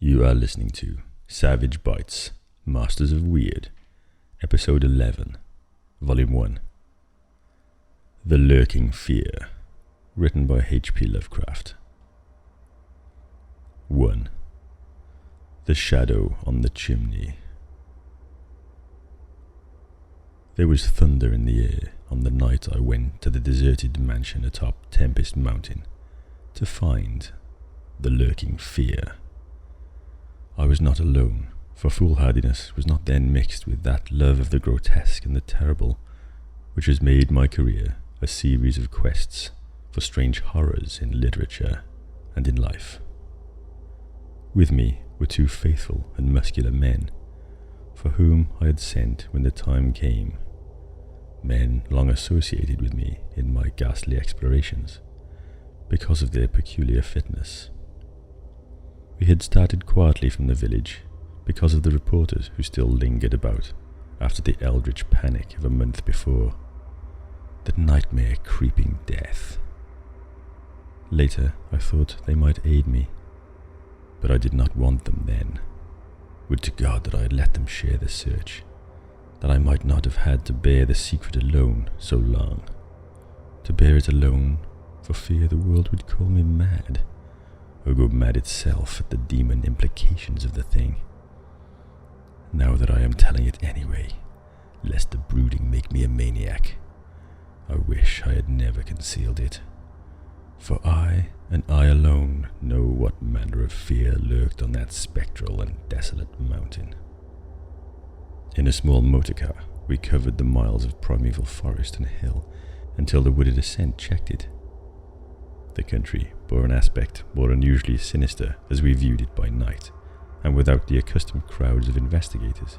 You are listening to Savage Bites, Masters of Weird, Episode 11, Volume 1. The Lurking Fear, written by H.P. Lovecraft. 1. The Shadow on the Chimney. There was thunder in the air on the night I went to the deserted mansion atop Tempest Mountain to find the Lurking Fear. I was not alone, for foolhardiness was not then mixed with that love of the grotesque and the terrible which has made my career a series of quests for strange horrors in literature and in life. With me were two faithful and muscular men, for whom I had sent when the time came, men long associated with me in my ghastly explorations, because of their peculiar fitness. We had started quietly from the village because of the reporters who still lingered about after the eldritch panic of a month before, the nightmare creeping death. Later I thought they might aid me, but I did not want them then. Would to God that I had let them share the search, that I might not have had to bear the secret alone so long, to bear it alone for fear the world would call me mad, or go mad itself at the demon implications of the thing. Now that I am telling it anyway, lest the brooding make me a maniac, I wish I had never concealed it, for I and I alone know what manner of fear lurked on that spectral and desolate mountain. In a small motor car, we covered the miles of primeval forest and hill until the wooded ascent checked it. The country bore an aspect more unusually sinister as we viewed it by night, and without the accustomed crowds of investigators,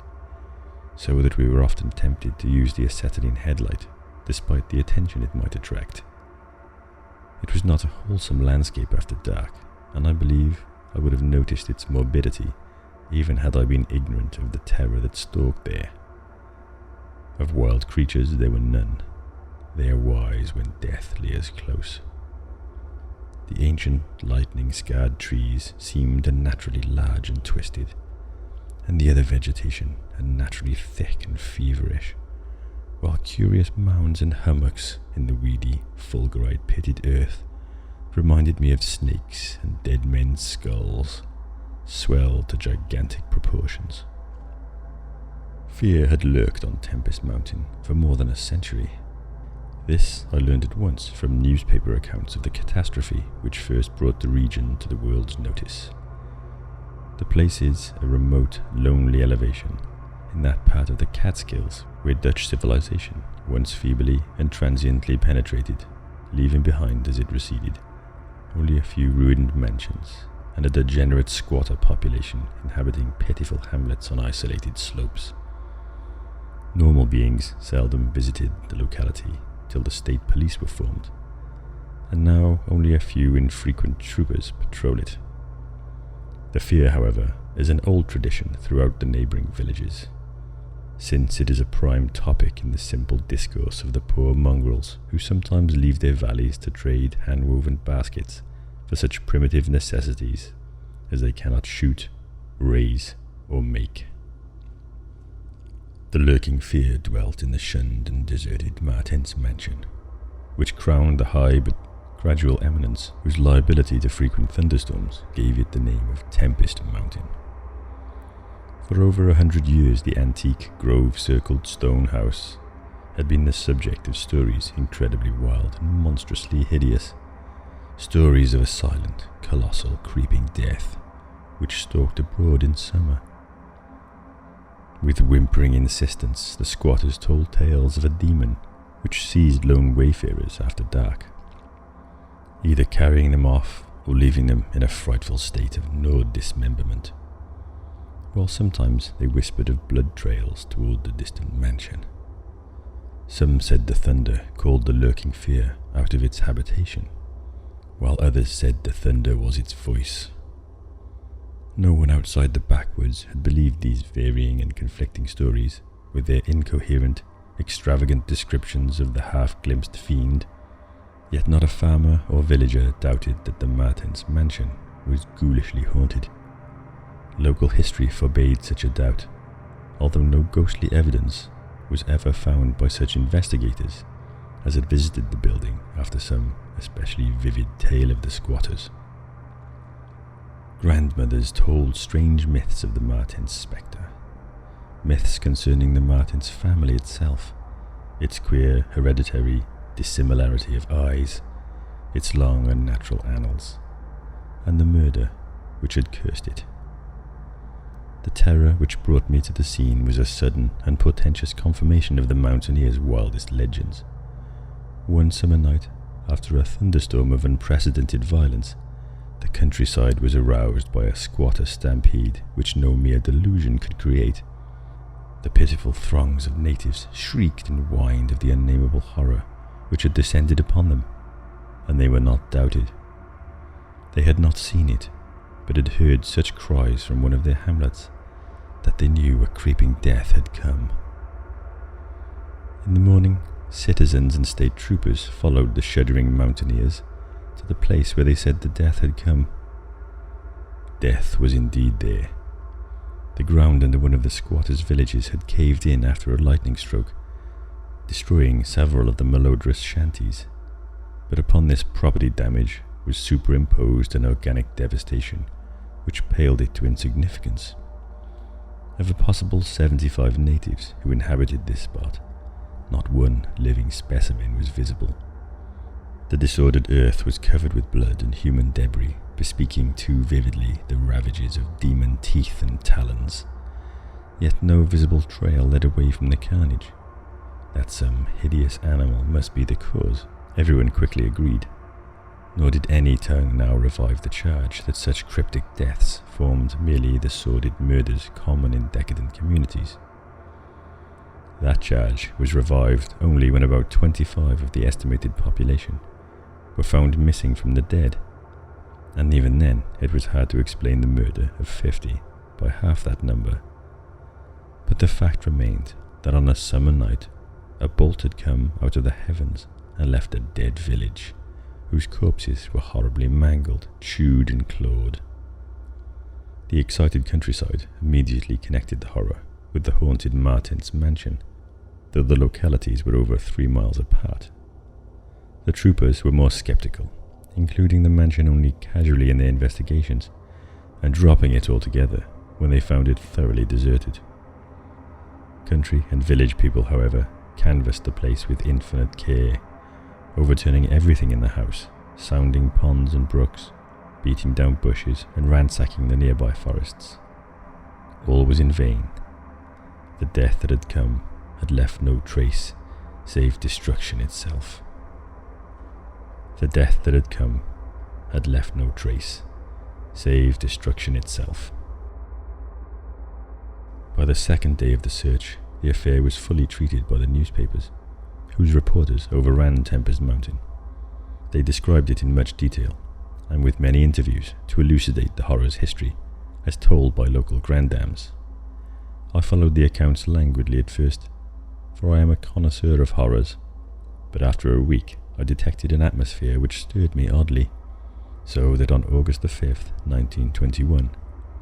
so that we were often tempted to use the acetylene headlight, despite the attention it might attract. It was not a wholesome landscape after dark, and I believe I would have noticed its morbidity, even had I been ignorant of the terror that stalked there. Of wild creatures there were none. They are wise when death leers close. The ancient, lightning-scarred trees seemed unnaturally large and twisted, and the other vegetation unnaturally thick and feverish, while curious mounds and hummocks in the weedy, fulgurite pitted earth reminded me of snakes and dead men's skulls, swelled to gigantic proportions. Fear had lurked on Tempest Mountain for more than a century. This I learned at once from newspaper accounts of the catastrophe which first brought the region to the world's notice. The place is a remote, lonely elevation in that part of the Catskills where Dutch civilization once feebly and transiently penetrated, leaving behind as it receded only a few ruined mansions and a degenerate squatter population inhabiting pitiful hamlets on isolated slopes. Normal beings seldom visited the locality till the state police were formed, and now only a few infrequent troopers patrol it. The fear, however, is an old tradition throughout the neighbouring villages, since it is a prime topic in the simple discourse of the poor mongrels who sometimes leave their valleys to trade hand-woven baskets for such primitive necessities as they cannot shoot, raise, or make. The lurking fear dwelt in the shunned and deserted Martens Mansion, which crowned the high but gradual eminence whose liability to frequent thunderstorms gave it the name of Tempest Mountain. For over 100 years the antique grove-circled stone house had been the subject of stories incredibly wild and monstrously hideous, stories of a silent, colossal, creeping death which stalked abroad in summer. With whimpering insistence, the squatters told tales of a demon which seized lone wayfarers after dark, either carrying them off or leaving them in a frightful state of gnawed dismemberment, while sometimes they whispered of blood trails toward the distant mansion. Some said the thunder called the lurking fear out of its habitation, while others said the thunder was its voice. No one outside the backwoods had believed these varying and conflicting stories, with their incoherent, extravagant descriptions of the half-glimpsed fiend, yet not a farmer or villager doubted that the Martens Mansion was ghoulishly haunted. local history forbade such a doubt, although no ghostly evidence was ever found by such investigators as had visited the building after some especially vivid tale of the squatters. Grandmothers told strange myths of the Martens spectre, myths concerning the Martens family itself, its queer hereditary dissimilarity of eyes, its long unnatural annals, and the murder which had cursed it. The terror which brought me to the scene was a sudden and portentous confirmation of the mountaineers' wildest legends. One summer night, after a thunderstorm of unprecedented violence, the countryside was aroused by a squatter stampede which no mere delusion could create. The pitiful throngs of natives shrieked and whined of the unnameable horror which had descended upon them, and they were not doubted. They had not seen it, but had heard such cries from one of their hamlets that they knew a creeping death had come. In the morning, citizens and state troopers followed the shuddering mountaineers to the place where they said the death had come. Death was indeed there. The ground under one of the squatters' villages had caved in after a lightning stroke, destroying several of the malodorous shanties, but upon this property damage was superimposed an organic devastation which paled it to insignificance. Of a possible 75 natives who inhabited this spot, not one living specimen was visible. The disordered earth was covered with blood and human debris, bespeaking too vividly the ravages of demon teeth and talons. Yet no visible trail led away from the carnage. That some hideous animal must be the cause, everyone quickly agreed. Nor did any tongue now revive the charge that such cryptic deaths formed merely the sordid murders common in decadent communities. That charge was revived only when about 25 of the estimated population were found missing from the dead, and even then it was hard to explain the murder of 50 by half that number. But the fact remained that on a summer night a bolt had come out of the heavens and left a dead village, whose corpses were horribly mangled, chewed and clawed. The excited countryside immediately connected the horror with the haunted Martens Mansion, though the localities were over 3 miles apart. The troopers were more skeptical, including the mansion only casually in their investigations, and dropping it altogether when they found it thoroughly deserted. Country and village people, however, canvassed the place with infinite care, overturning everything in the house, sounding ponds and brooks, beating down bushes and ransacking the nearby forests. All was in vain. The death that had come had left no trace save destruction itself. The death that had come had left no trace save destruction itself. By the second day of the search, the affair was fully treated by the newspapers, whose reporters overran Tempest Mountain. They described it in much detail, and with many interviews to elucidate the horror's history, as told by local granddames. I followed the accounts languidly at first, for I am a connoisseur of horrors, but after a week I detected an atmosphere which stirred me oddly, so that on August the 5th, 1921,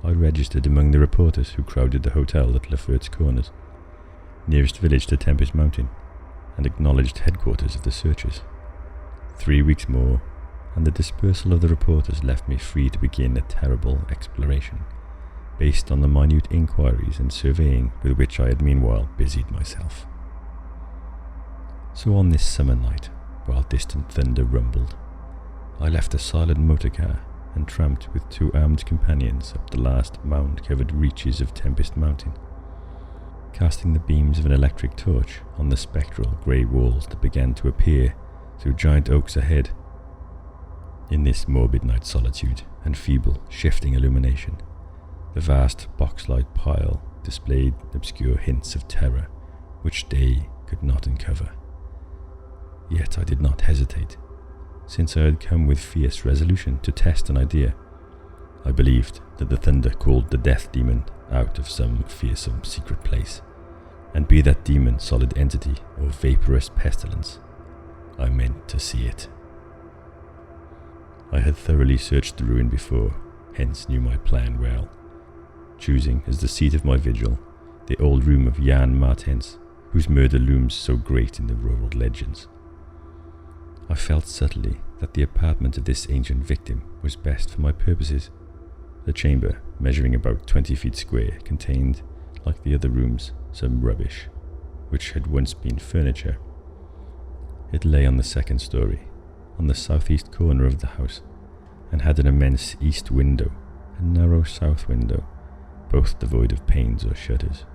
I registered among the reporters who crowded the hotel at Lefert's Corners, nearest village to Tempest Mountain, and acknowledged headquarters of the searchers. 3 weeks more, and the dispersal of the reporters left me free to begin a terrible exploration, based on the minute inquiries and surveying with which I had meanwhile busied myself. So on this summer night, while distant thunder rumbled, I left a silent motor car and tramped with 2 armed companions up the last mound-covered reaches of Tempest Mountain, casting the beams of an electric torch on the spectral grey walls that began to appear through giant oaks ahead. In this morbid night solitude and feeble, shifting illumination, the vast box-like pile displayed obscure hints of terror which day could not uncover. Yet I did not hesitate, since I had come with fierce resolution to test an idea. I believed that the thunder called the death demon out of some fearsome secret place, and be that demon solid entity or vaporous pestilence, I meant to see it. I had thoroughly searched the ruin before, hence knew my plan well, choosing as the seat of my vigil the old room of Jan Martens, whose murder looms so great in the rural legends. I felt subtly that the apartment of this ancient victim was best for my purposes. The chamber, measuring about 20 feet square, contained, like the other rooms, some rubbish, which had once been furniture. It lay on the second story, on the southeast corner of the house, and had an immense east window and narrow south window, both devoid of panes or shutters.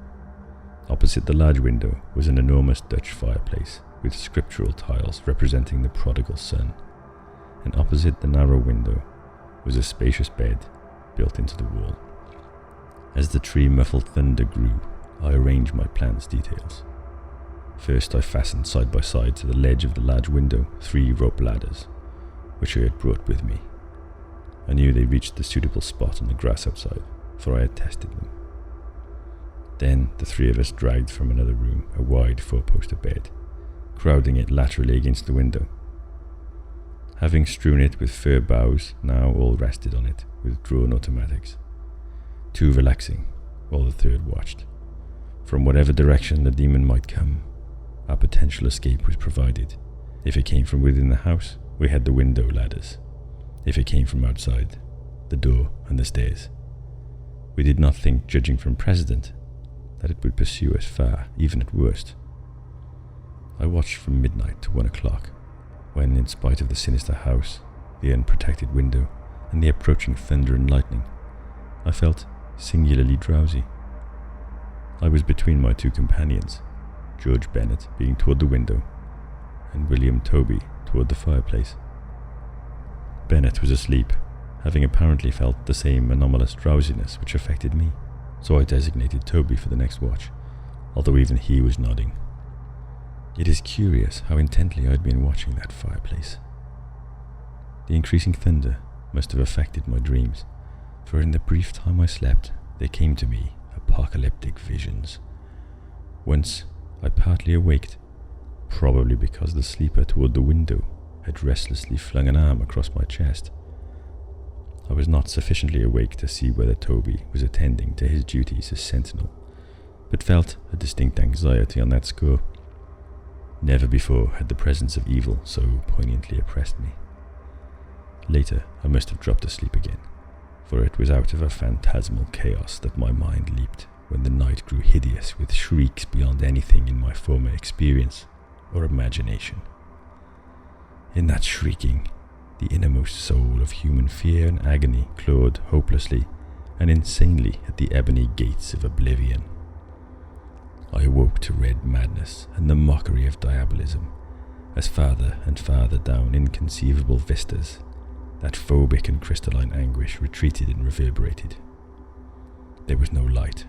Opposite the large window was an enormous Dutch fireplace with scriptural tiles representing the prodigal son, and opposite the narrow window was a spacious bed built into the wall. As the tree-muffled thunder grew, I arranged my plan's details. First, I fastened side by side to the ledge of the large window 3 rope ladders, which I had brought with me. I knew they reached the suitable spot on the grass outside, for I had tested them. Then the 3 of us dragged from another room a wide 4-poster bed, crowding it laterally against the window. Having strewn it with fir boughs, now all rested on it with drawn automatics. 2 relaxing, while the 3rd watched. From whatever direction the demon might come, our potential escape was provided. If it came from within the house, we had the window ladders. If it came from outside, the door and the stairs. We did not think, judging from precedent, that it would pursue us far, even at worst. I watched from midnight to 1 o'clock, when, in spite of the sinister house, the unprotected window, and the approaching thunder and lightning, I felt singularly drowsy. I was between my 2 companions, George Bennett being toward the window, and William Toby toward the fireplace. Bennett was asleep, having apparently felt the same anomalous drowsiness which affected me, so I designated Toby for the next watch, although even he was nodding. It is curious how intently I had been watching that fireplace. The increasing thunder must have affected my dreams, for in the brief time I slept, there came to me apocalyptic visions. Once I partly awaked, probably because the sleeper toward the window had restlessly flung an arm across my chest. I was not sufficiently awake to see whether Toby was attending to his duties as sentinel, but felt a distinct anxiety on that score. Never before had the presence of evil so poignantly oppressed me. Later, I must have dropped asleep again, for it was out of a phantasmal chaos that my mind leaped when the night grew hideous with shrieks beyond anything in my former experience or imagination. In that shrieking, the innermost soul of human fear and agony clawed hopelessly and insanely at the ebony gates of oblivion. I awoke to red madness and the mockery of diabolism, as farther and farther down inconceivable vistas, that phobic and crystalline anguish retreated and reverberated. There was no light,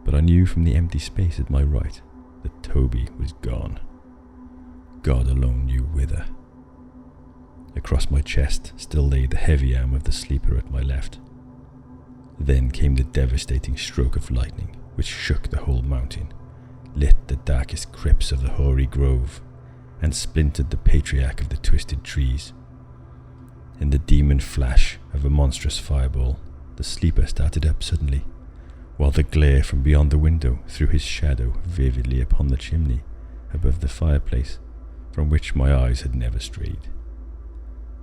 but I knew from the empty space at my right that Toby was gone. God alone knew whither. Across my chest still lay the heavy arm of the sleeper at my left. Then came the devastating stroke of lightning, which shook the whole mountain, lit the darkest crypts of the hoary grove, and splintered the patriarch of the twisted trees. In the demon flash of a monstrous fireball, the sleeper started up suddenly, while the glare from beyond the window threw his shadow vividly upon the chimney above the fireplace, from which my eyes had never strayed.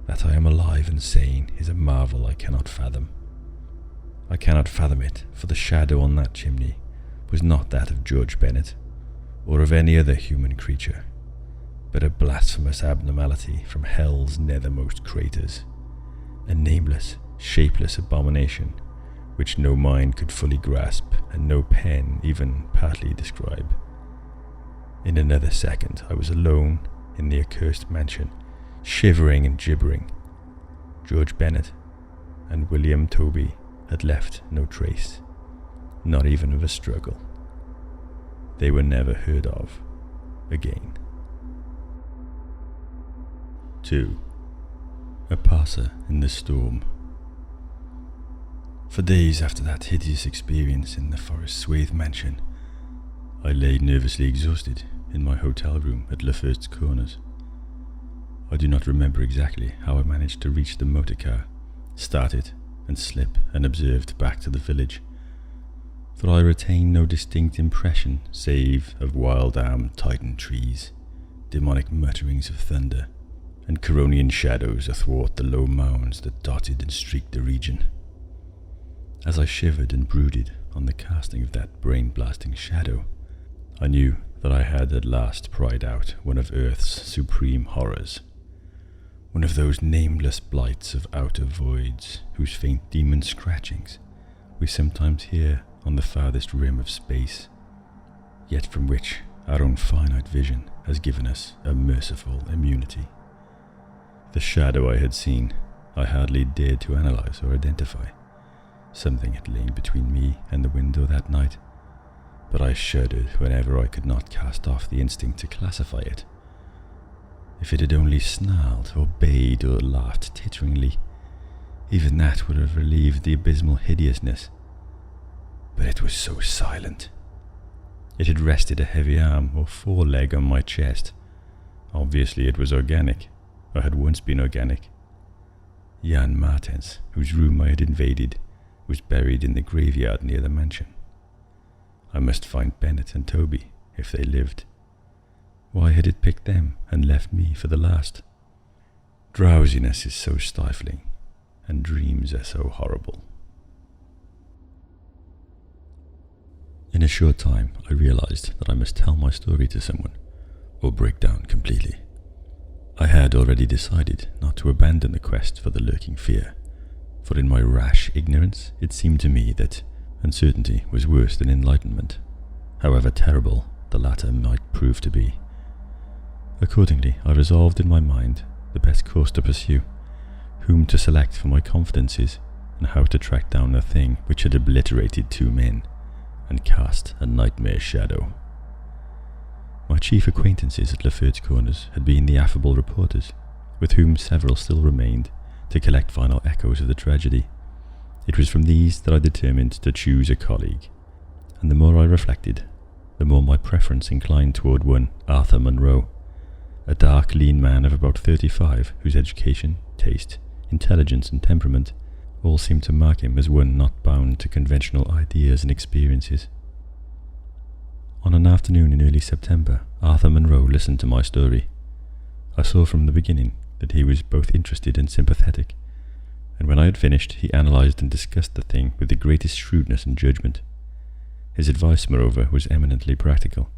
That I am alive and sane is a marvel I cannot fathom. I cannot fathom it, for the shadow on that chimney was not that of George Bennett, or of any other human creature, but a blasphemous abnormality from hell's nethermost craters, a nameless, shapeless abomination which no mind could fully grasp and no pen even partly describe. In another second I was alone in the accursed mansion, shivering and gibbering. George Bennett and William Toby had left no trace, not even of a struggle. They were never heard of again. 2. A passer in the storm. For days after that hideous experience in the forest-swathed mansion, I lay nervously exhausted in my hotel room at Lefferts Corners. I do not remember exactly how I managed to reach the motor car, start it, and slip unobserved back to the village, for I retain no distinct impression save of wild-armed titan trees, demonic mutterings of thunder, and Coronian shadows athwart the low mounds that dotted and streaked the region. As I shivered and brooded on the casting of that brain-blasting shadow, I knew that I had at last pried out one of Earth's supreme horrors, one of those nameless blights of outer voids whose faint demon scratchings we sometimes hear on the farthest rim of space, yet from which our own finite vision has given us a merciful immunity. The shadow I had seen I hardly dared to analyze or identify. Something had lain between me and the window that night, but I shuddered whenever I could not cast off the instinct to classify it. If it had only snarled or bayed or laughed titteringly, even that would have relieved the abysmal hideousness. But it was so silent. It had rested a heavy arm or foreleg on my chest. Obviously it was organic, or had once been organic. Jan Martens, whose room I had invaded, was buried in the graveyard near the mansion. I must find Bennett and Toby, if they lived. Why had it picked them and left me for the last? Drowsiness is so stifling, and dreams are so horrible. In a short time, I realized that I must tell my story to someone, or break down completely. I had already decided not to abandon the quest for the lurking fear, for in my rash ignorance it seemed to me that uncertainty was worse than enlightenment, however terrible the latter might prove to be. Accordingly, I resolved in my mind the best course to pursue, whom to select for my confidences, and how to track down the thing which had obliterated 2 men and cast a nightmare shadow. My chief acquaintances at Lefert's Corners had been the affable reporters, with whom several still remained to collect final echoes of the tragedy. It was from these that I determined to choose a colleague, and the more I reflected, the more my preference inclined toward one Arthur Munro, a dark, lean man of about 35, whose education, taste, intelligence, and temperament all seemed to mark him as one not bound to conventional ideas and experiences. On an afternoon in early September, Arthur Munro listened to my story. I saw from the beginning that he was both interested and sympathetic, and when I had finished, he analysed and discussed the thing with the greatest shrewdness and judgment. His advice, moreover, was eminently practical,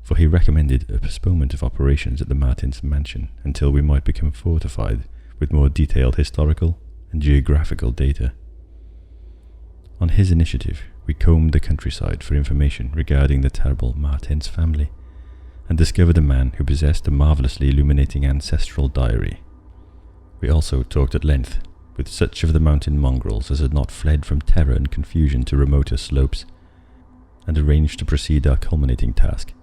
for he recommended a postponement of operations at the Martens Mansion until we might become fortified with more detailed historical and geographical data. On his initiative, we combed the countryside for information regarding the terrible Martens family, and discovered a man who possessed a marvellously illuminating ancestral diary. We also talked at length with such of the mountain mongrels as had not fled from terror and confusion to remoter slopes, and arranged to proceed our culminating task,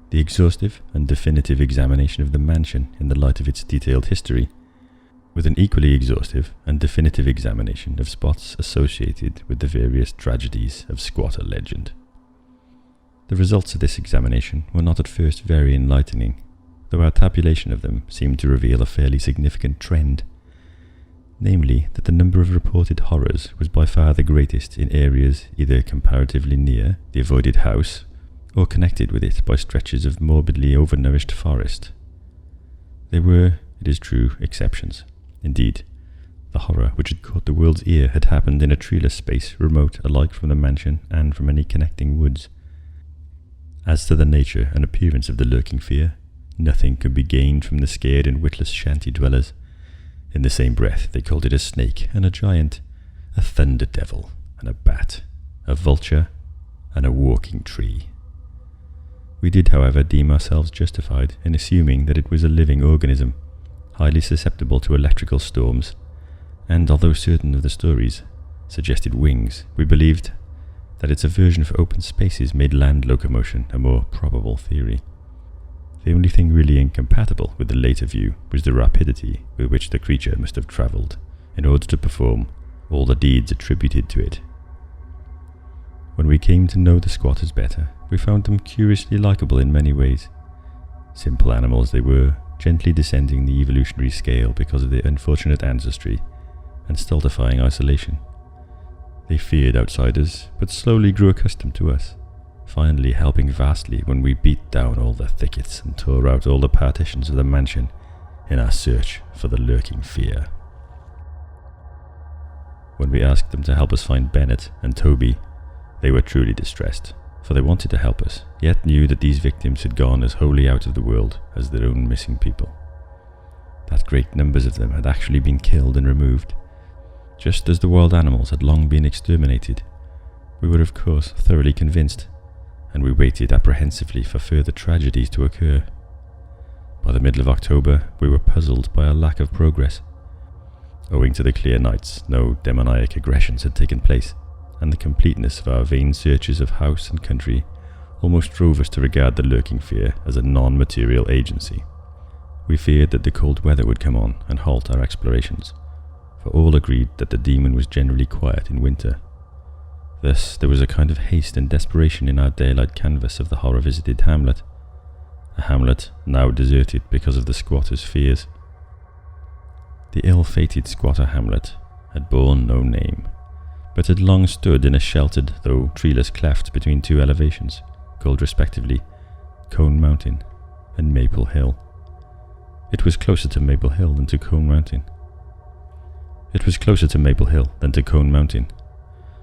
the exhaustive and definitive examination of the mansion in the light of its detailed history, with an equally exhaustive and definitive examination of spots associated with the various tragedies of squatter legend. The results of this examination were not at first very enlightening, though our tabulation of them seemed to reveal a fairly significant trend, namely that the number of reported horrors was by far the greatest in areas either comparatively near the avoided house or connected with it by stretches of morbidly overnourished forest. There were, it is true, exceptions. Indeed, the horror which had caught the world's ear had happened in a treeless space remote alike from the mansion and from any connecting woods. As to the nature and appearance of the lurking fear, nothing could be gained from the scared and witless shanty dwellers. In the same breath they called it a snake and a giant, a thunder devil and a bat, a vulture and a walking tree. We did, however, deem ourselves justified in assuming that it was a living organism, highly susceptible to electrical storms, and although certain of the stories suggested wings, we believed that its aversion for open spaces made land locomotion a more probable theory. The only thing really incompatible with the later view was the rapidity with which the creature must have travelled in order to perform all the deeds attributed to it. When we came to know the squatters better, we found them curiously likeable in many ways. Simple animals they were, gently descending the evolutionary scale because of their unfortunate ancestry and stultifying isolation. They feared outsiders, but slowly grew accustomed to us, finally helping vastly when we beat down all the thickets and tore out all the partitions of the mansion in our search for the lurking fear. When we asked them to help us find Bennett and Toby, they were truly distressed, for they wanted to help us, yet knew that these victims had gone as wholly out of the world as their own missing people. That great numbers of them had actually been killed and removed, just as the wild animals had long been exterminated. We were of course thoroughly convinced, and we waited apprehensively for further tragedies to occur. By the middle of October, we were puzzled by a lack of progress. Owing to the clear nights, no demoniac aggressions had taken place, and the completeness of our vain searches of house and country almost drove us to regard the lurking fear as a non-material agency. We feared that the cold weather would come on and halt our explorations, for all agreed that the demon was generally quiet in winter. Thus, there was a kind of haste and desperation in our daylight canvass of the horror-visited hamlet, a hamlet now deserted because of the squatters' fears. The ill-fated squatter hamlet had borne no name, but had long stood in a sheltered, though treeless cleft between two elevations, called respectively Cone Mountain and Maple Hill. It was closer to Maple Hill than to Cone Mountain.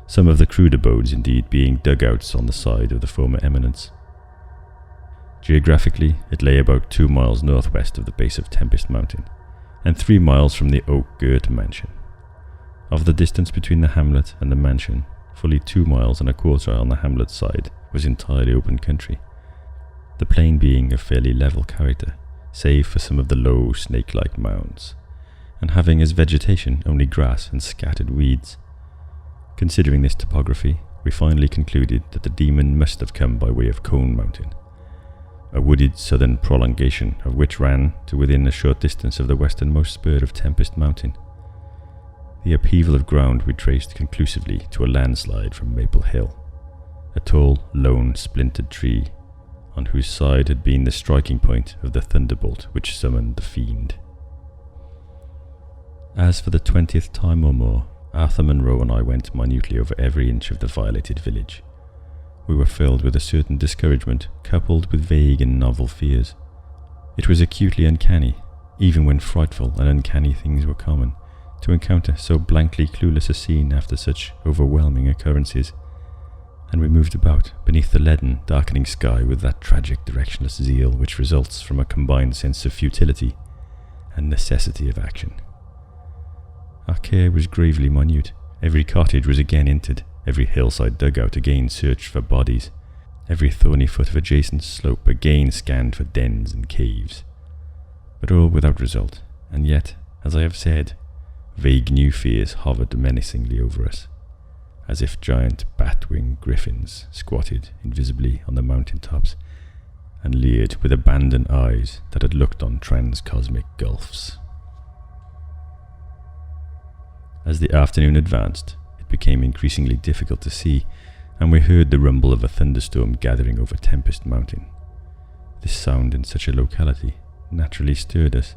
Some of the crude abodes indeed being dugouts on the side of the former eminence. Geographically, it lay about 2 miles northwest of the base of Tempest Mountain, and 3 miles from the oak-girt mansion. Of the distance between the hamlet and the mansion, fully 2 miles and a quarter on the hamlet side was entirely open country, the plain being of fairly level character, save for some of the low, snake-like mounds, and having as vegetation only grass and scattered weeds. Considering this topography, we finally concluded that the demon must have come by way of Cone Mountain, a wooded southern prolongation of which ran to within a short distance of the westernmost spur of Tempest Mountain. The upheaval of ground we traced conclusively to a landslide from Maple Hill, a tall, lone, splintered tree, on whose side had been the striking point of the thunderbolt which summoned the fiend. As for the 20th time or more, Arthur Munro and I went minutely over every inch of the violated village. We were filled with a certain discouragement, coupled with vague and novel fears. It was acutely uncanny, even when frightful and uncanny things were common, to encounter so blankly clueless a scene after such overwhelming occurrences, and we moved about beneath the leaden, darkening sky with that tragic, directionless zeal which results from a combined sense of futility and necessity of action. Our care was gravely minute. Every cottage was again entered, every hillside dugout again searched for bodies, every thorny foot of adjacent slope again scanned for dens and caves. But all without result, and yet, as I have said, vague new fears hovered menacingly over us, as if giant bat-winged griffins squatted invisibly on the mountain tops and leered with abandoned eyes that had looked on trans-cosmic gulfs. As the afternoon advanced, it became increasingly difficult to see, and we heard the rumble of a thunderstorm gathering over Tempest Mountain. This sound in such a locality naturally stirred us,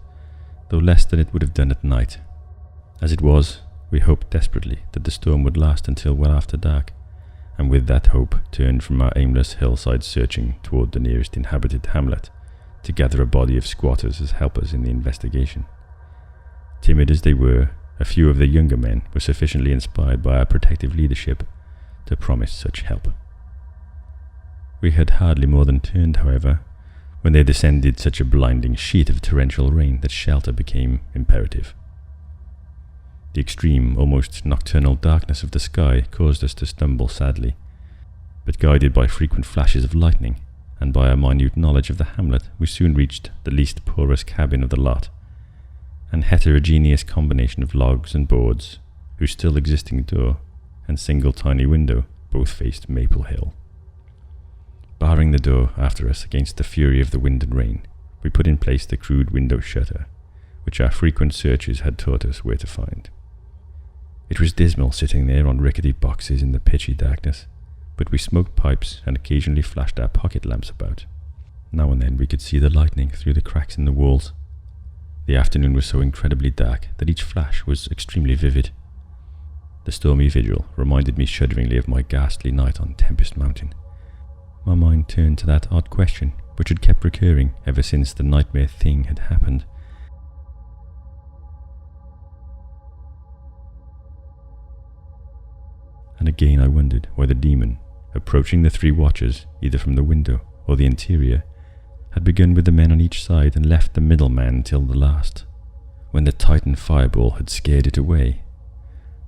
though less than it would have done at night. As it was, we hoped desperately that the storm would last until well after dark, and with that hope turned from our aimless hillside searching toward the nearest inhabited hamlet to gather a body of squatters as helpers in the investigation. Timid as they were, a few of the younger men were sufficiently inspired by our protective leadership to promise such help. We had hardly more than turned, however, when there descended such a blinding sheet of torrential rain that shelter became imperative. The extreme, almost nocturnal darkness of the sky caused us to stumble sadly, but guided by frequent flashes of lightning, and by a minute knowledge of the hamlet, we soon reached the least porous cabin of the lot, an heterogeneous combination of logs and boards, whose still existing door and single tiny window both faced Maple Hill. Barring the door after us against the fury of the wind and rain, we put in place the crude window shutter, which our frequent searches had taught us where to find. It was dismal sitting there on rickety boxes in the pitchy darkness, but we smoked pipes and occasionally flashed our pocket lamps about. Now and then we could see the lightning through the cracks in the walls. The afternoon was so incredibly dark that each flash was extremely vivid. The stormy vigil reminded me shudderingly of my ghastly night on Tempest Mountain. My mind turned to that odd question which had kept recurring ever since the nightmare thing had happened. And again I wondered why the demon, approaching the three watchers either from the window or the interior, had begun with the men on each side and left the middle man till the last, when the Titan fireball had scared it away.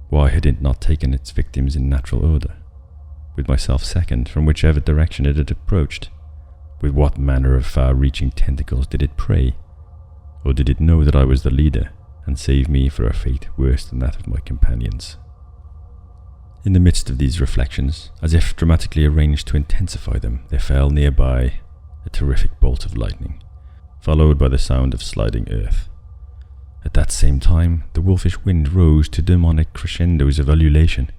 Why had it not taken its victims in natural order, with myself second from whichever direction it had approached? With what manner of far-reaching tentacles did it prey? Or did it know that I was the leader and save me for a fate worse than that of my companions? In the midst of these reflections, as if dramatically arranged to intensify them, there fell nearby a terrific bolt of lightning, followed by the sound of sliding earth. At that same time, the wolfish wind rose to demonic crescendos of ululation.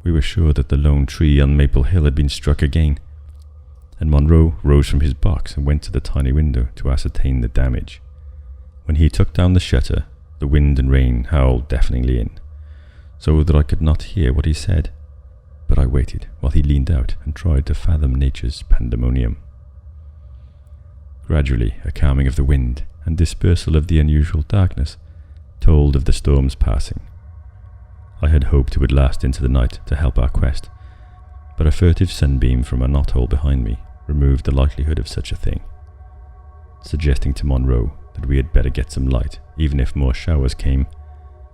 We were sure that the lone tree on Maple Hill had been struck again, and Monroe rose from his box and went to the tiny window to ascertain the damage. When he took down the shutter, the wind and rain howled deafeningly in, so that I could not hear what he said, but I waited while he leaned out and tried to fathom nature's pandemonium. Gradually, a calming of the wind and dispersal of the unusual darkness told of the storm's passing. I had hoped it would last into the night to help our quest, but a furtive sunbeam from a knothole behind me removed the likelihood of such a thing. Suggesting to Monroe that we had better get some light, even if more showers came,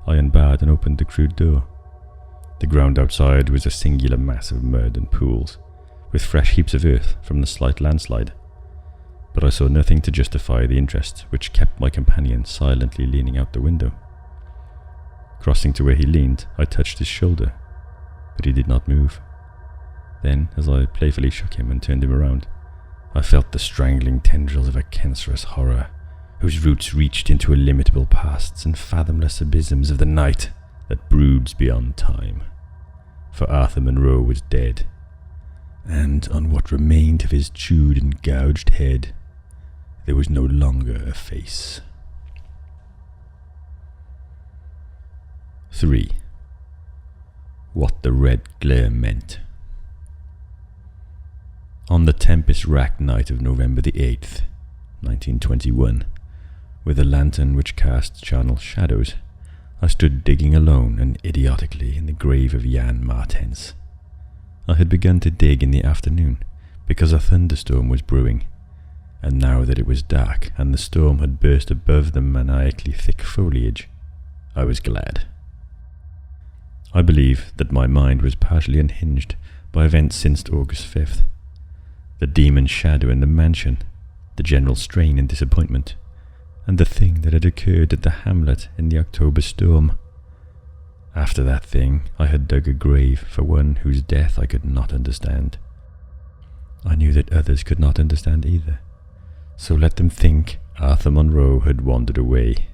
I unbarred and opened the crude door. The ground outside was a singular mass of mud and pools, with fresh heaps of earth from the slight landslide, but I saw nothing to justify the interest which kept my companion silently leaning out the window. Crossing to where he leaned, I touched his shoulder, but he did not move. Then, as I playfully shook him and turned him around, I felt the strangling tendrils of a cancerous horror, whose roots reached into illimitable pasts and fathomless abysms of the night that broods beyond time. For Arthur Monroe was dead, and on what remained of his chewed and gouged head, there was no longer a face. 3. What the red glare meant. On the tempest-racked night of November the 8th, 1921, with a lantern which cast charnel shadows, I stood digging alone and idiotically in the grave of Jan Martens. I had begun to dig in the afternoon because a thunderstorm was brewing, and now that it was dark and the storm had burst above the maniacally thick foliage, I was glad. I believe that my mind was partially unhinged by events since August 5th. The demon shadow in the mansion, the general strain and disappointment, and the thing that had occurred at the hamlet in the October storm. After that thing, I had dug a grave for one whose death I could not understand. I knew that others could not understand either, so let them think Arthur Monroe had wandered away.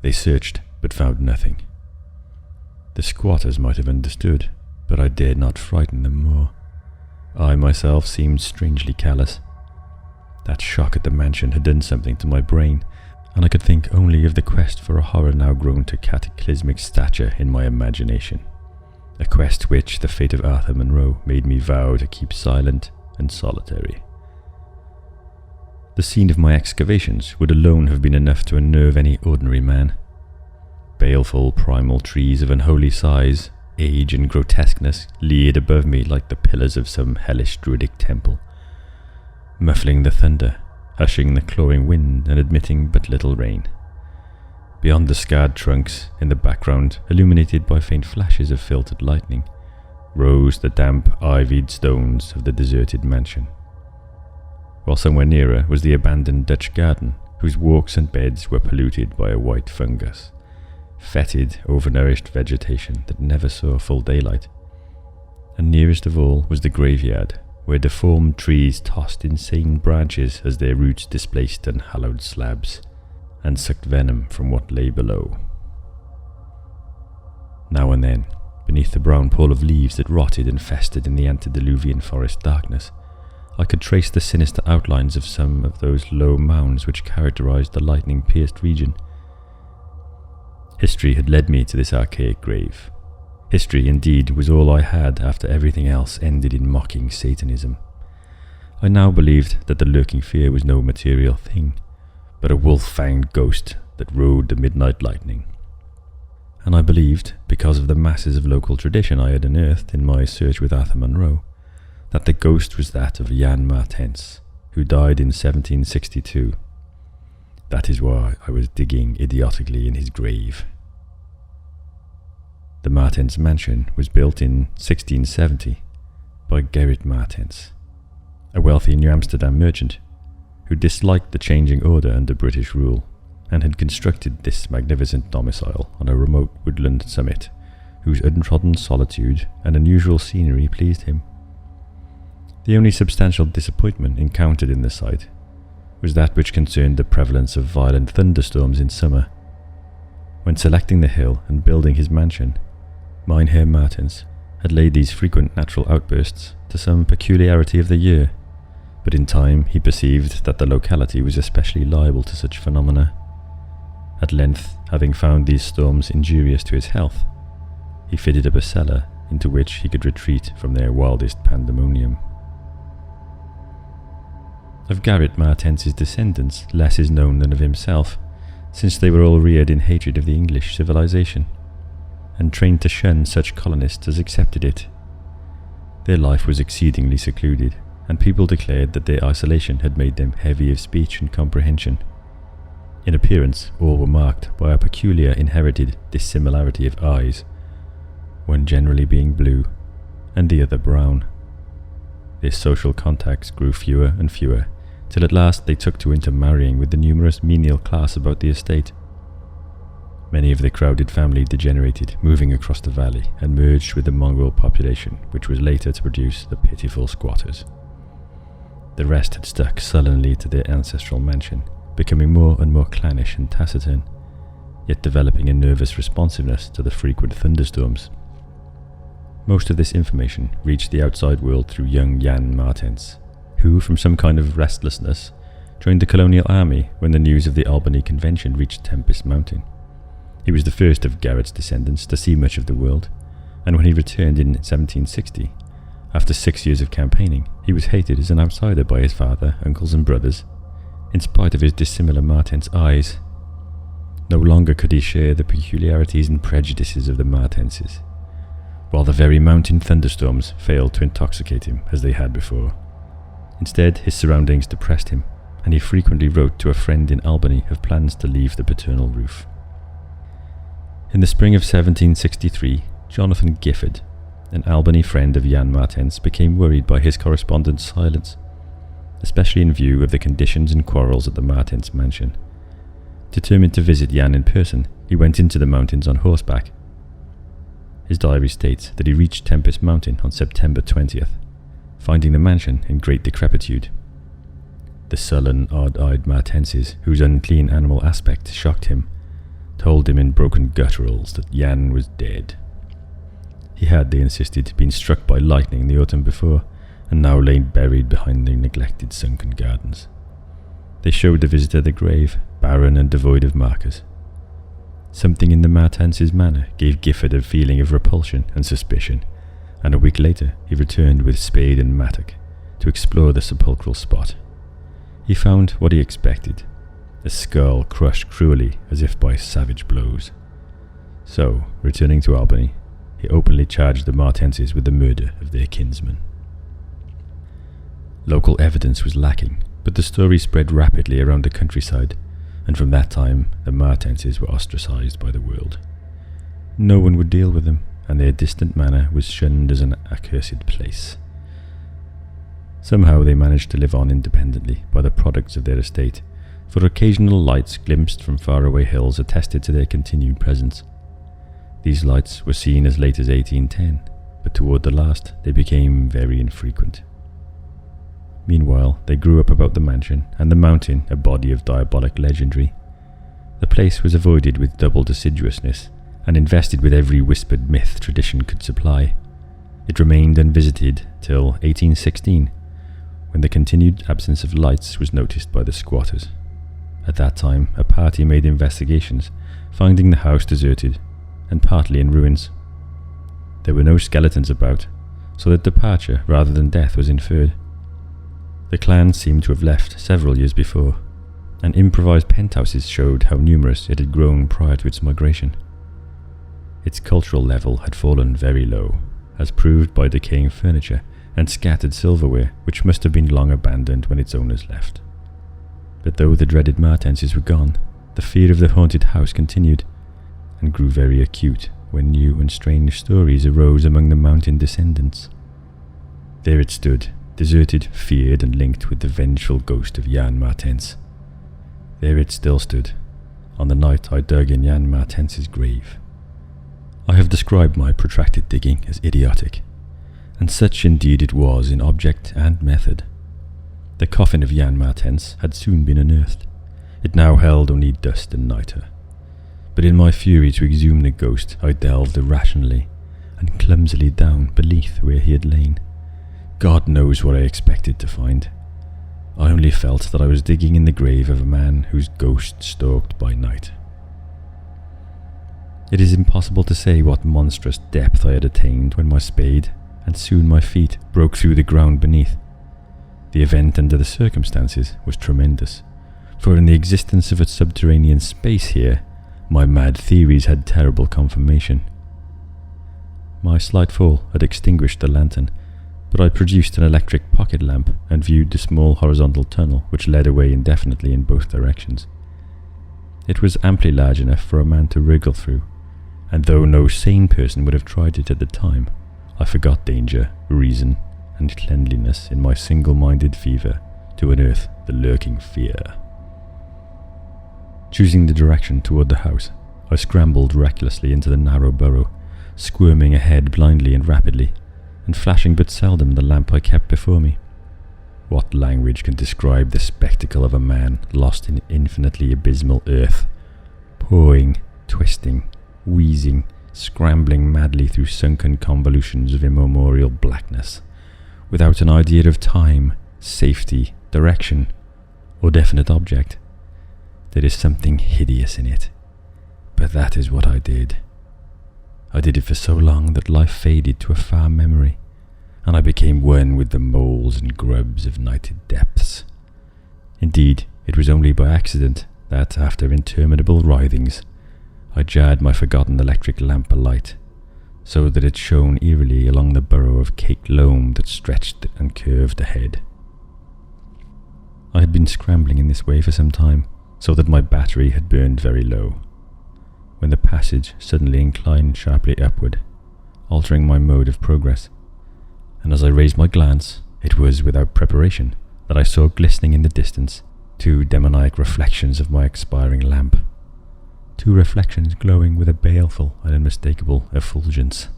They searched, but found nothing. The squatters might have understood, but I dared not frighten them more. I myself seemed strangely callous. That shock at the mansion had done something to my brain, and I could think only of the quest for a horror now grown to cataclysmic stature in my imagination, a quest which the fate of Arthur Monroe made me vow to keep silent and solitary. The scene of my excavations would alone have been enough to unnerve any ordinary man. Baleful primal trees of unholy size, age and grotesqueness leered above me like the pillars of some hellish druidic temple, muffling the thunder, hushing the clawing wind and admitting but little rain. Beyond the scarred trunks, in the background, illuminated by faint flashes of filtered lightning, rose the damp, ivied stones of the deserted mansion, while somewhere nearer was the abandoned Dutch garden, whose walks and beds were polluted by a white fungus, fetid, overnourished vegetation that never saw full daylight. And nearest of all was the graveyard, where deformed trees tossed insane branches as their roots displaced unhallowed slabs, and sucked venom from what lay below. Now and then, beneath the brown pall of leaves that rotted and festered in the antediluvian forest darkness, I could trace the sinister outlines of some of those low mounds which characterized the lightning-pierced region. History had led me to this archaic grave. History, indeed, was all I had after everything else ended in mocking Satanism. I now believed that the lurking fear was no material thing, but a wolf-fanged ghost that rode the midnight lightning. And I believed, because of the masses of local tradition I had unearthed in my search with Arthur Monroe, that the ghost was that of Jan Martens, who died in 1762. That is why I was digging idiotically in his grave. The Martens Mansion was built in 1670 by Gerrit Martens, a wealthy New Amsterdam merchant who disliked the changing order under British rule and had constructed this magnificent domicile on a remote woodland summit whose untrodden solitude and unusual scenery pleased him. The only substantial disappointment encountered in the site was that which concerned the prevalence of violent thunderstorms in summer. When selecting the hill and building his mansion, Mynheer Martens had laid these frequent natural outbursts to some peculiarity of the year, but in time he perceived that the locality was especially liable to such phenomena. At length, having found these storms injurious to his health, he fitted up a cellar into which he could retreat from their wildest pandemonium. Of Gerrit Martens' descendants less is known than of himself, since they were all reared in hatred of the English civilization, and trained to shun such colonists as accepted it. Their life was exceedingly secluded, and people declared that their isolation had made them heavy of speech and comprehension. In appearance, all were marked by a peculiar inherited dissimilarity of eyes, one generally being blue, and the other brown. Their social contacts grew fewer and fewer, till at last they took to intermarrying with the numerous menial class about the estate. Many of the crowded family degenerated, moving across the valley, and merged with the mongrel population, which was later to produce the pitiful squatters. The rest had stuck sullenly to their ancestral mansion, becoming more and more clannish and taciturn, yet developing a nervous responsiveness to the frequent thunderstorms. Most of this information reached the outside world through young Jan Martens, who, from some kind of restlessness, joined the colonial army when the news of the Albany Convention reached Tempest Mountain. He was the first of Gerrit's descendants to see much of the world, and when he returned in 1760, after 6 years of campaigning, he was hated as an outsider by his father, uncles and brothers, in spite of his dissimilar Martens eyes. No longer could he share the peculiarities and prejudices of the Martenses, while the very mountain thunderstorms failed to intoxicate him as they had before. Instead, his surroundings depressed him, and he frequently wrote to a friend in Albany of plans to leave the paternal roof. In the spring of 1763, Jonathan Gifford, an Albany friend of Jan Martens, became worried by his correspondent's silence, especially in view of the conditions and quarrels at the Martens Mansion. Determined to visit Jan in person, he went into the mountains on horseback. His diary states that he reached Tempest Mountain on September 20th, finding the mansion in great decrepitude. The sullen, odd-eyed Martenses, whose unclean animal aspect shocked him, told him in broken gutturals that Jan was dead. He had, they insisted, been struck by lightning the autumn before, and now lay buried behind the neglected sunken gardens. They showed the visitor the grave, barren and devoid of markers. Something in the Martens' manner gave Gifford a feeling of repulsion and suspicion, and a week later he returned with spade and mattock to explore the sepulchral spot. He found what he expected, a skull crushed cruelly as if by savage blows. So, returning to Albany, he openly charged the Martenses with the murder of their kinsman. Local evidence was lacking, but the story spread rapidly around the countryside, and from that time the Martenses were ostracized by the world. No one would deal with them, and their distant manor was shunned as an accursed place. Somehow they managed to live on independently by the products of their estate, for occasional lights glimpsed from faraway hills attested to their continued presence. These lights were seen as late as 1810, but toward the last they became very infrequent. Meanwhile, they grew up about the mansion, and the mountain a body of diabolic legendary. The place was avoided with doubled assiduousness, and invested with every whispered myth tradition could supply. It remained unvisited till 1816, when the continued absence of lights was noticed by the squatters. At that time, a party made investigations, finding the house deserted and partly in ruins. There were no skeletons about, so that departure rather than death was inferred. The clan seemed to have left several years before, and improvised penthouses showed how numerous it had grown prior to its migration. Its cultural level had fallen very low, as proved by decaying furniture and scattered silverware which must have been long abandoned when its owners left. But though the dreaded Martenses were gone, the fear of the haunted house continued, and grew very acute when new and strange stories arose among the mountain descendants. There it stood, deserted, feared, and linked with the vengeful ghost of Jan Martens. There it still stood, on the night I dug in Jan Martens's grave. I have described my protracted digging as idiotic, and such indeed it was in object and method. The coffin of Jan Martens had soon been unearthed. It now held only dust and nitre. But in my fury to exhume the ghost, I delved irrationally and clumsily down beneath where he had lain. God knows what I expected to find. I only felt that I was digging in the grave of a man whose ghost stalked by night. It is impossible to say what monstrous depth I had attained when my spade, and soon my feet, broke through the ground beneath. The event under the circumstances was tremendous, for in the existence of a subterranean space here, my mad theories had terrible confirmation. My slight fall had extinguished the lantern, but I produced an electric pocket lamp and viewed the small horizontal tunnel which led away indefinitely in both directions. It was amply large enough for a man to wriggle through, and though no sane person would have tried it at the time, I forgot danger, reason, and cleanliness in my single-minded fever to unearth the lurking fear. Choosing the direction toward the house, I scrambled recklessly into the narrow burrow, squirming ahead blindly and rapidly, and flashing but seldom the lamp I kept before me. What language can describe the spectacle of a man lost in infinitely abysmal earth, pawing, twisting, wheezing, scrambling madly through sunken convolutions of immemorial blackness, without an idea of time, safety, direction, or definite object? There is something hideous in it, but that is what I did. I did it for so long that life faded to a far memory, and I became one with the moles and grubs of nighted depths. Indeed, it was only by accident that, after interminable writhings, I jarred my forgotten electric lamp alight, so that it shone eerily along the burrow of caked loam that stretched and curved ahead. I had been scrambling in this way for some time, so that my battery had burned very low, when the passage suddenly inclined sharply upward, altering my mode of progress, and as I raised my glance, it was without preparation that I saw glistening in the distance 2 demoniac reflections of my expiring lamp, 2 reflections glowing with a baleful and unmistakable effulgence.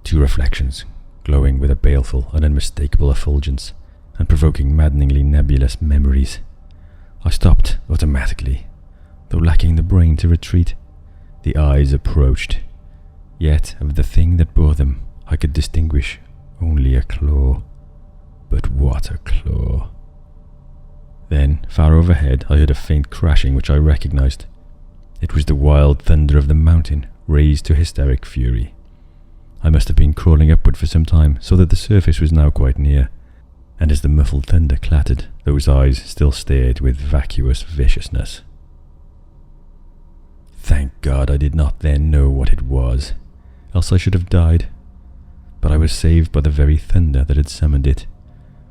2 reflections glowing with a baleful and unmistakable effulgence, and provoking maddeningly nebulous memories. I stopped automatically, though lacking the brain to retreat. The eyes approached, yet of the thing that bore them I could distinguish only a claw. But what a claw! Then, far overhead, I heard a faint crashing which I recognized. It was the wild thunder of the mountain, raised to hysteric fury. I must have been crawling upward for some time, so that the surface was now quite near, and as the muffled thunder clattered, those eyes still stared with vacuous viciousness. Thank God I did not then know what it was, else I should have died. But I was saved by the very thunder that had summoned it,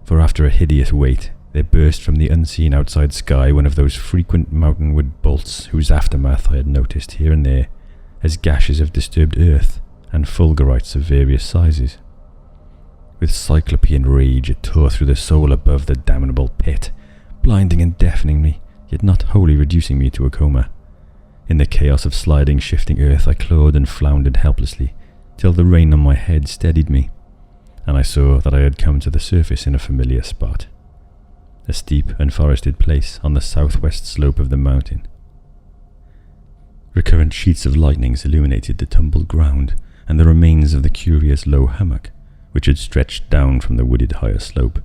for after a hideous wait, there burst from the unseen outside sky one of those frequent mountainward bolts whose aftermath I had noticed here and there as gashes of disturbed earth and fulgurites of various sizes. With cyclopean rage it tore through the soul above the damnable pit, blinding and deafening me, yet not wholly reducing me to a coma. In the chaos of sliding, shifting earth I clawed and floundered helplessly, till the rain on my head steadied me, and I saw that I had come to the surface in a familiar spot. A steep and forested place on the southwest slope of the mountain. Recurrent sheets of lightnings illuminated the tumbled ground and the remains of the curious low hummock which had stretched down from the wooded higher slope,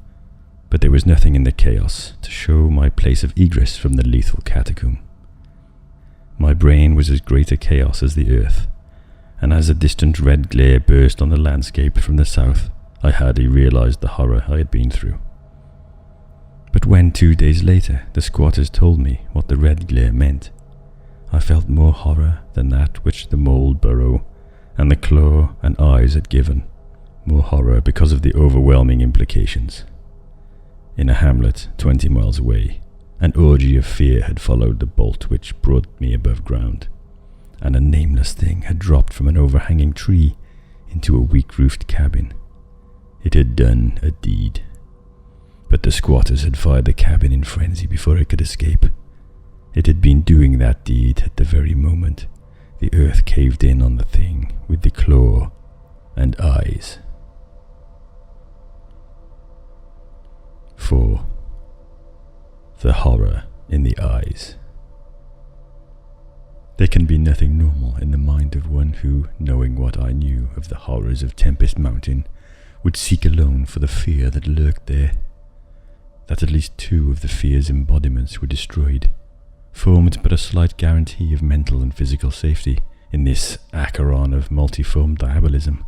but there was nothing in the chaos to show my place of egress from the lethal catacomb. My brain was as great a chaos as the earth, and as a distant red glare burst on the landscape from the south, I hardly realized the horror I had been through. But when 2 days later the squatters told me what the red glare meant, I felt more horror than that which the mould burrow and the claw and eyes had given, more horror because of the overwhelming implications. In a hamlet 20 miles away, an orgy of fear had followed the bolt which brought me above ground, and a nameless thing had dropped from an overhanging tree into a weak-roofed cabin. It had done a deed. But the squatters had fired the cabin in frenzy before it could escape. It had been doing that deed at the very moment the earth caved in on the thing with the claw and eyes. 4. The horror in the eyes. There can be nothing normal in the mind of one who, knowing what I knew of the horrors of Tempest Mountain, would seek alone for the fear that lurked there. That at least 2 of the fear's embodiments were destroyed, formed but a slight guarantee of mental and physical safety in this acheron of multiform diabolism.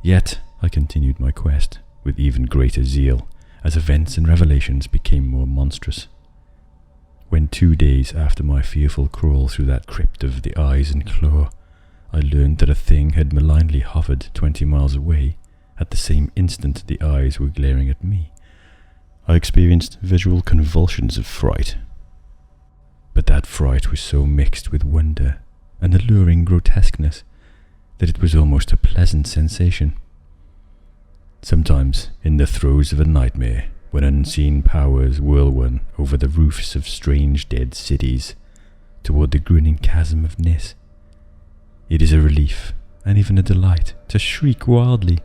Yet I continued my quest with even greater zeal as events and revelations became more monstrous. When 2 days after my fearful crawl through that crypt of the eyes and claw, I learned that a thing had malignly hovered 20 miles away at the same instant the eyes were glaring at me, I experienced visual convulsions of fright. But that fright was so mixed with wonder and alluring grotesqueness that it was almost a pleasant sensation. Sometimes, in the throes of a nightmare, when unseen powers whirl one over the roofs of strange dead cities toward the grinning chasm of Nis, it is a relief and even a delight to shriek wildly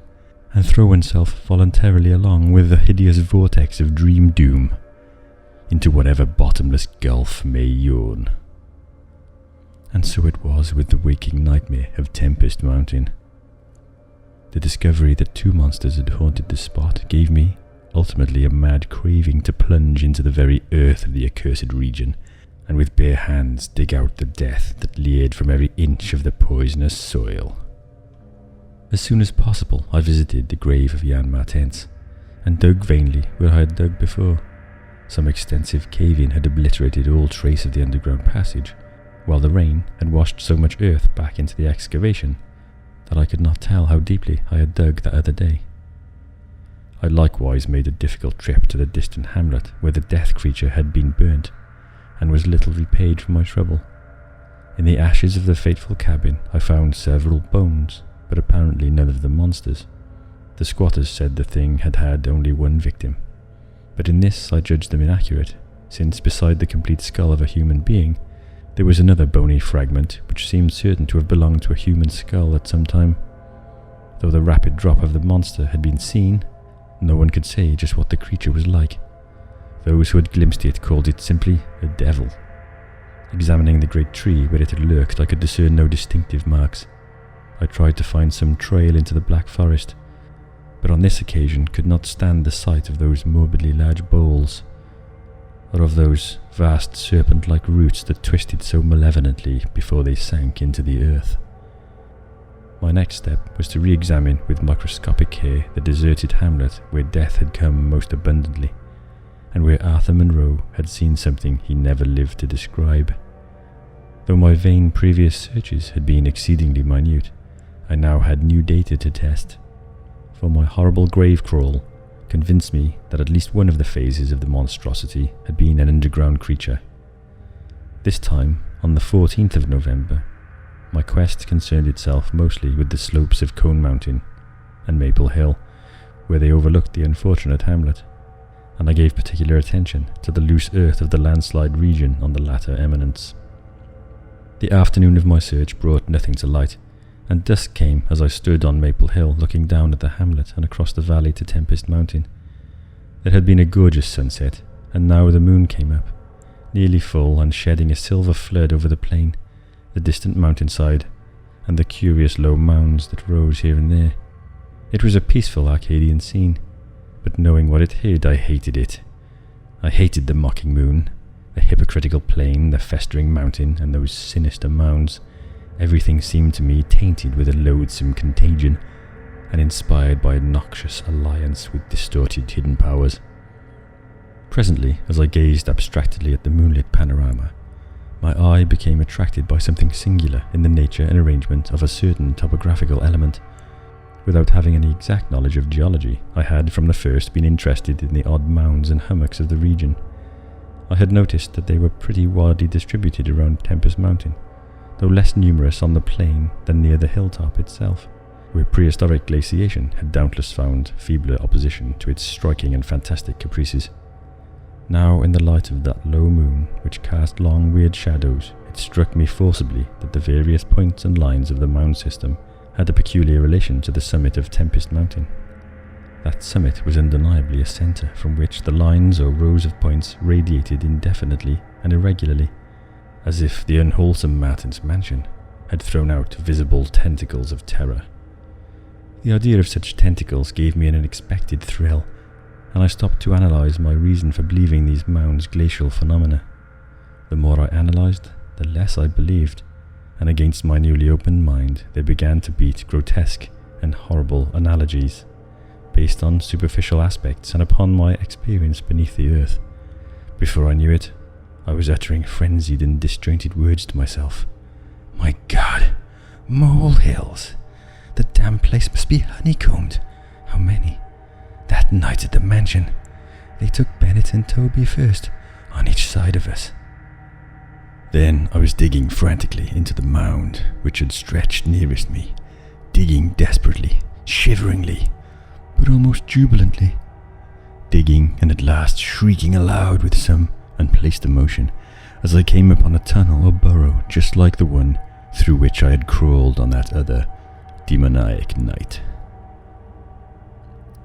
and throw oneself voluntarily along with the hideous vortex of dream doom into whatever bottomless gulf may yawn. And so it was with the waking nightmare of Tempest Mountain. The discovery that 2 monsters had haunted the spot gave me ultimately a mad craving to plunge into the very earth of the accursed region and with bare hands dig out the death that leered from every inch of the poisonous soil. As soon as possible I visited the grave of Jan Martens and dug vainly where I had dug before. Some extensive cave-in had obliterated all trace of the underground passage, while the rain had washed so much earth back into the excavation that I could not tell how deeply I had dug that other day. I likewise made a difficult trip to the distant hamlet where the death creature had been burnt, and was little repaid for my trouble. In the ashes of the fateful cabin I found several bones, but apparently none of the monsters. The squatters said the thing had had only 1 victim, but in this I judged them inaccurate, since beside the complete skull of a human being, there was another bony fragment which seemed certain to have belonged to a human skull at some time. Though the rapid drop of the monster had been seen, no one could say just what the creature was like. Those who had glimpsed it called it simply a devil. Examining the great tree where it had lurked, I could discern no distinctive marks. I tried to find some trail into the black forest, but on this occasion could not stand the sight of those morbidly large boles, or of those vast serpent-like roots that twisted so malevolently before they sank into the earth. My next step was to re-examine with microscopic care the deserted hamlet where death had come most abundantly, and where Arthur Monroe had seen something he never lived to describe. Though my vain previous searches had been exceedingly minute, I now had new data to test, for my horrible grave crawl convinced me that at least one of the phases of the monstrosity had been an underground creature. This time, on the 14th of November, my quest concerned itself mostly with the slopes of Cone Mountain and Maple Hill, where they overlooked the unfortunate hamlet, and I gave particular attention to the loose earth of the landslide region on the latter eminence. The afternoon of my search brought nothing to light, and dusk came as I stood on Maple Hill looking down at the hamlet and across the valley to Tempest Mountain. There had been a gorgeous sunset, and now the moon came up, nearly full and shedding a silver flood over the plain, the distant mountainside, and the curious low mounds that rose here and there. It was a peaceful Arcadian scene, but knowing what it hid, I hated it. I hated the mocking moon, The hypocritical plain, the festering mountain, and those sinister mounds. Everything seemed to me tainted with a loathsome contagion, and inspired by a noxious alliance with distorted hidden powers. Presently, as I gazed abstractedly at the moonlit panorama, my eye became attracted by something singular in the nature and arrangement of a certain topographical element. Without having any exact knowledge of geology, I had from the first been interested in the odd mounds and hummocks of the region. I had noticed that they were pretty widely distributed around Tempest Mountain, though less numerous on the plain than near the hilltop itself, where prehistoric glaciation had doubtless found feebler opposition to its striking and fantastic caprices. Now, in the light of that low moon, which cast long weird shadows, it struck me forcibly that the various points and lines of the mound system had a peculiar relation to the summit of Tempest Mountain. That summit was undeniably a centre from which the lines or rows of points radiated indefinitely and irregularly, as if the unwholesome Martens Mansion had thrown out visible tentacles of terror. The idea of such tentacles gave me an unexpected thrill, and I stopped to analyse my reason for believing these mounds glacial phenomena. The more I analysed, the less I believed, and against my newly opened mind there began to beat grotesque and horrible analogies, based on superficial aspects and upon my experience beneath the earth. Before I knew it, I was uttering frenzied and disjointed words to myself. My God, mole hills! The damn place must be honeycombed. How many? That night at the mansion, they took Bennett and Toby first, on each side of us. Then I was digging frantically into the mound which had stretched nearest me, digging desperately, shiveringly, but almost jubilantly. Digging and at last shrieking aloud with some unplaced emotion as I came upon a tunnel or burrow just like the one through which I had crawled on that other demoniac night.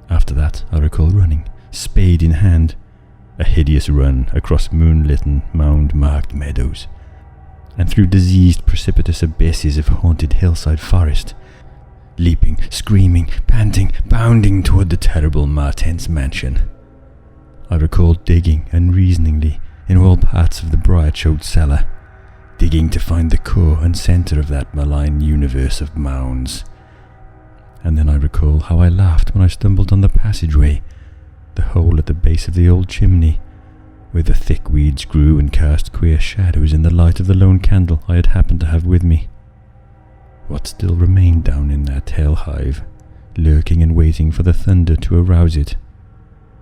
After that, I recall running, spade in hand, a hideous run across moonlit, mound-marked meadows, and through diseased, precipitous abysses of haunted hillside forest, leaping, screaming, panting, bounding toward the terrible Martens Mansion. I recall digging unreasoningly in all parts of the briar-choked cellar, digging to find the core and centre of that malign universe of mounds. And then I recall how I laughed when I stumbled on the passageway, the hole at the base of the old chimney, where the thick weeds grew and cast queer shadows in the light of the lone candle I had happened to have with me. What still remained down in that hell hive, lurking and waiting for the thunder to arouse it,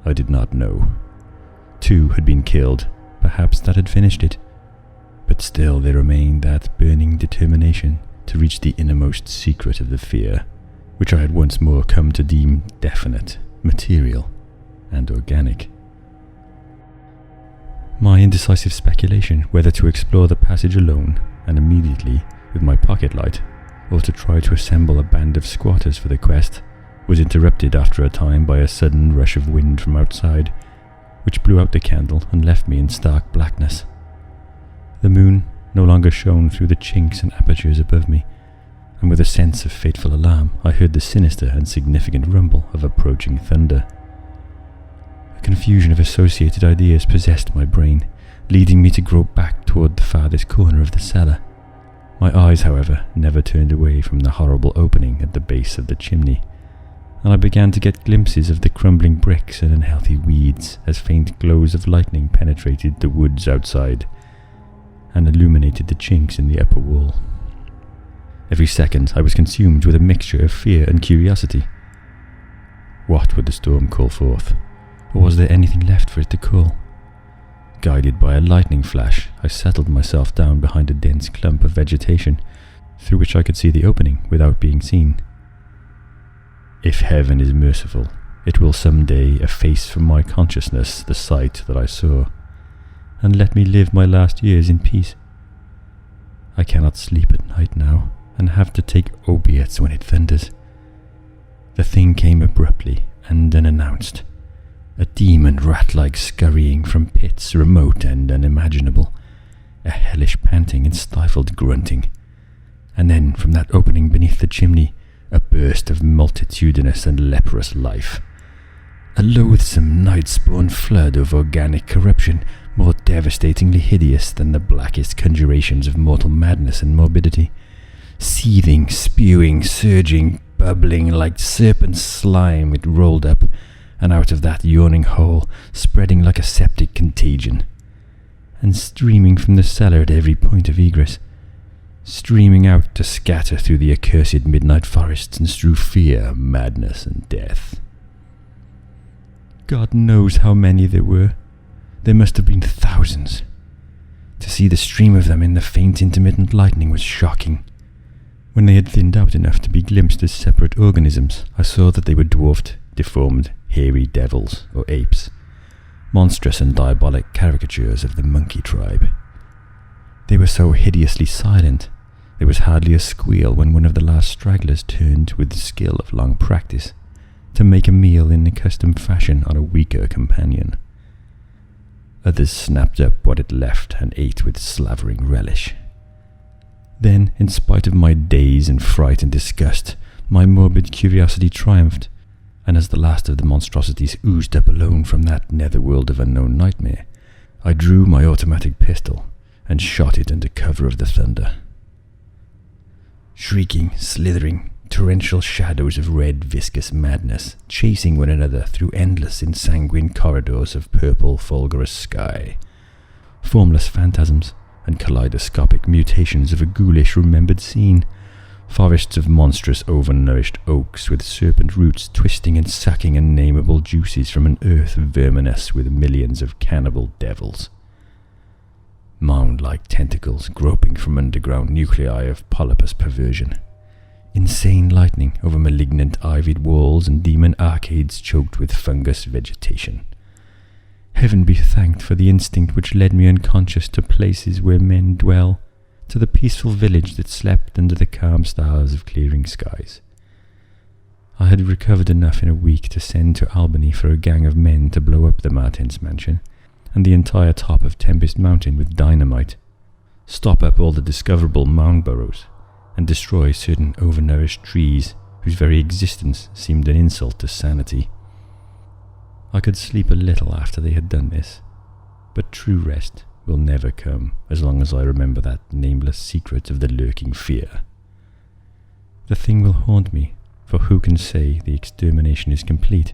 I did not know. 2 had been killed, perhaps that had finished it, but still there remained that burning determination to reach the innermost secret of the fear, which I had once more come to deem definite, material, and organic. My indecisive speculation whether to explore the passage alone, and immediately, with my pocket light, or to try to assemble a band of squatters for the quest, was interrupted after a time by a sudden rush of wind from outside, which blew out the candle and left me in stark blackness. The moon no longer shone through the chinks and apertures above me, and with a sense of fateful alarm, I heard the sinister and significant rumble of approaching thunder. A confusion of associated ideas possessed my brain, leading me to grope back toward the farthest corner of the cellar. My eyes, however, never turned away from the horrible opening at the base of the chimney, and I began to get glimpses of the crumbling bricks and unhealthy weeds as faint glows of lightning penetrated the woods outside and illuminated the chinks in the upper wall. Every second I was consumed with a mixture of fear and curiosity. What would the storm call forth? Or was there anything left for it to call? Guided by a lightning flash, I settled myself down behind a dense clump of vegetation, through which I could see the opening without being seen. If heaven is merciful, it will some day efface from my consciousness the sight that I saw, and let me live my last years in peace. I cannot sleep at night now, and have to take opiates when it thunders. The thing came abruptly and unannounced, a demon rat-like scurrying from pits remote and unimaginable, a hellish panting and stifled grunting, and then from that opening beneath the chimney, a burst of multitudinous and leprous life, a loathsome night-spawn flood of organic corruption, more devastatingly hideous than the blackest conjurations of mortal madness and morbidity. Seething, spewing, surging, bubbling like serpent slime, it rolled up, and out of that yawning hole, spreading like a septic contagion, and streaming from the cellar at every point of egress, streaming out to scatter through the accursed midnight forests and strew fear, madness, and death. God knows how many there were. There must have been thousands. To see the stream of them in the faint intermittent lightning was shocking. When they had thinned out enough to be glimpsed as separate organisms, I saw that they were dwarfed, deformed, hairy devils, or apes, monstrous and diabolic caricatures of the monkey tribe. They were so hideously silent, there was hardly a squeal when one of the last stragglers turned with the skill of long practice to make a meal in accustomed fashion on a weaker companion. Others snapped up what it left and ate with slavering relish. Then, in spite of my daze and fright and disgust, my morbid curiosity triumphed, and as the last of the monstrosities oozed up alone from that netherworld of unknown nightmare, I drew my automatic pistol and shot it under cover of the thunder. Shrieking, slithering, torrential shadows of red, viscous madness, chasing one another through endless, ensanguined corridors of purple, fulgurous sky. Formless phantasms and kaleidoscopic mutations of a ghoulish, remembered scene. Forests of monstrous, overnourished oaks with serpent roots twisting and sucking unnameable juices from an earth verminous with millions of cannibal devils. Mound-like tentacles groping from underground nuclei of polypus perversion. Insane lightning over malignant ivied walls and demon arcades choked with fungus vegetation. Heaven be thanked for the instinct which led me unconscious to places where men dwell, to the peaceful village that slept under the calm stars of clearing skies. I had recovered enough in a week to send to Albany for a gang of men to blow up the Martens Mansion and the entire top of Tempest Mountain with dynamite, stop up all the discoverable mound burrows, and destroy certain overnourished trees whose very existence seemed an insult to sanity. I could sleep a little after they had done this, but true rest will never come as long as I remember that nameless secret of the lurking fear. The thing will haunt me, for who can say the extermination is complete,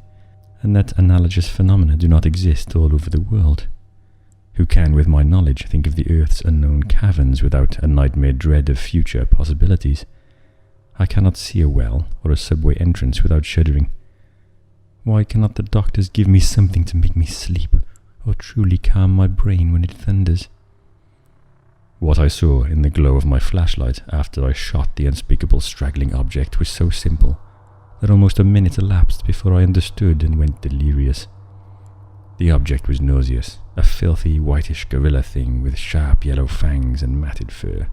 and that analogous phenomena do not exist all over the world? Who can, with my knowledge, think of the Earth's unknown caverns without a nightmare dread of future possibilities? I cannot see a well or a subway entrance without shuddering. Why cannot the doctors give me something to make me sleep, or truly calm my brain when it thunders? What I saw in the glow of my flashlight after I shot the unspeakable straggling object was so simple that almost a minute elapsed before I understood and went delirious. The object was nauseous, a filthy whitish gorilla thing with sharp yellow fangs and matted fur.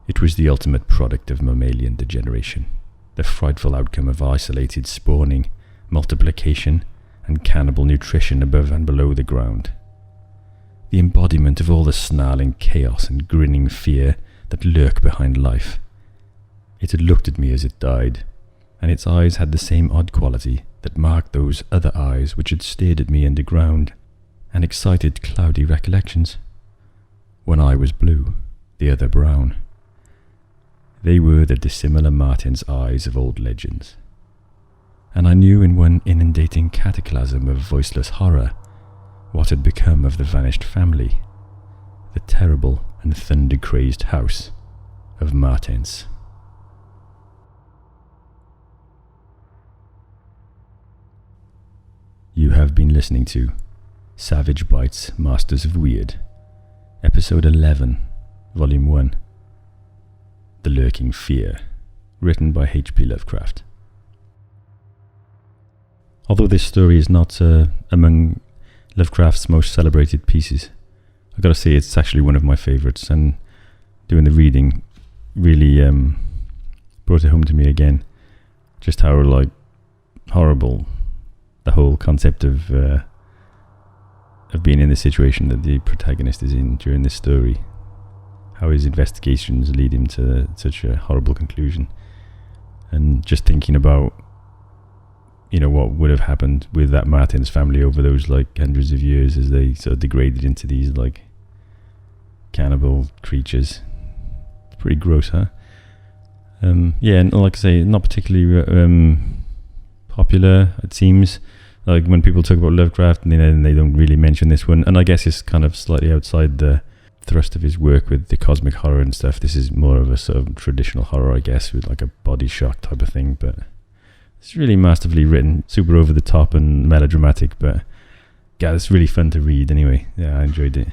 It was the ultimate product of mammalian degeneration, the frightful outcome of isolated spawning, multiplication, and cannibal nutrition above and below the ground. The embodiment of all the snarling chaos and grinning fear that lurk behind life. It had looked at me as it died, and its eyes had the same odd quality that marked those other eyes which had stared at me underground and excited cloudy recollections. One eye was blue, the other brown. They were the dissimilar Martens' eyes of old legends. And I knew in one inundating cataclysm of voiceless horror what had become of the vanished family, the terrible and thunder-crazed house of Martens. You have been listening to Savage Bites, Masters of Weird, Episode 11, Volume 1, The Lurking Fear, written by H.P. Lovecraft. Although this story is not among Lovecraft's most celebrated pieces, I've got to say it's actually one of my favourites, and doing the reading really brought it home to me again, just how horrible the whole concept of being in the situation that the protagonist is in during this story, how his investigations lead him to such a horrible conclusion, and just thinking about what would have happened with that Martens family over those like hundreds of years as they sort of degraded into these like cannibal creatures. Pretty gross, huh? Yeah, and like I say, not particularly popular, it seems. Like when people talk about Lovecraft, and then they don't really mention this one. And I guess it's kind of slightly outside the thrust of his work with the cosmic horror and stuff. This is more of a sort of traditional horror, I guess, with like a body shock type of thing. But it's really masterfully written, super over the top and melodramatic. But yeah, it's really fun to read anyway. Yeah, I enjoyed it.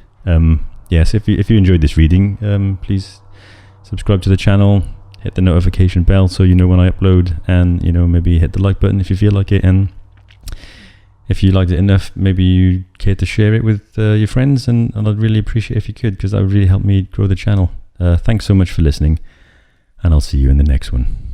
Yes, if you enjoyed this reading, please subscribe to the channel, hit the notification bell so you know when I upload, and maybe hit the like button if you feel like it. And if you liked it enough, maybe you care to share it with your friends, and I'd really appreciate if you could, because that would really help me grow the channel. Thanks so much for listening, and I'll see you in the next one.